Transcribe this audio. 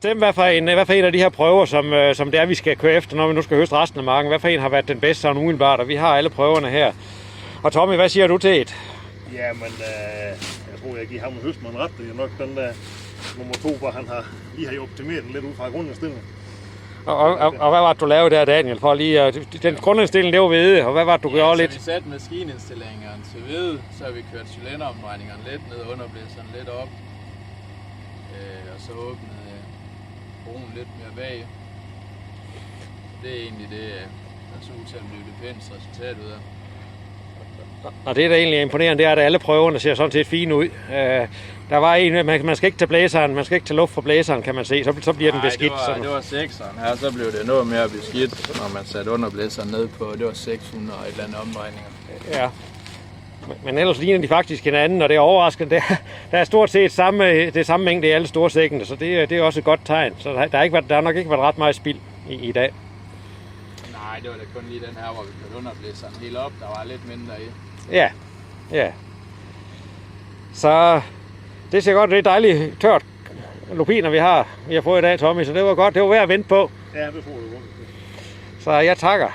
Stem, hvad for en af de her prøver, som det er, vi skal køre efter, når vi nu skal høste resten af marken? Hvad for en har været den bedste sådan umiddelbart? Og vi har alle prøverne her. Og Tommy, hvad siger du til et? Jamen, jeg tror, jeg giver ham en høstmand ret. Det er nok den der nummer 2, hvor han lige har optimeret den lidt ud fra grundindstilling. Og hvad var det, du lavede der, Daniel? For lige, den grundindstilling, det var hvede, og hvad var det, du gjorde lidt? Vi satte maskinindstillingerne til hvede, så har vi kørt cylinderomdrejningerne lidt ned, underblæseren lidt op. Og så åbnede broen lidt mere bag. Det er egentlig det, der så ud til at blive det pæneste resultat ud af. Og det, der egentlig er imponerende, det er, at alle prøverne ser sådan set fine ud. Der var en, man skal ikke tage blæseren, man skal ikke tage luft fra blæseren, kan man se, så bliver den beskidt. Det var 6'eren her, så blev det noget mere beskidt, når man satte underblæseren ned på, det var 600 og et eller andet omdrejninger. Ja. Men ellers ligner de faktisk hinanden, og det er overraskende. Der er stort set det samme mængde i alle store sækkene, så det er også et godt tegn. Så der har nok ikke været ret meget spild i dag. Nej, det var da kun lige den her, hvor vi kørte underblæseren helt op, der var lidt mindre i. Ja. Så det ser godt, det er dejligt tørt lupiner, vi har fået i dag, Tommy, så det var godt. Det var værd at vente på. Ja, det tror jeg godt. Så jeg takker.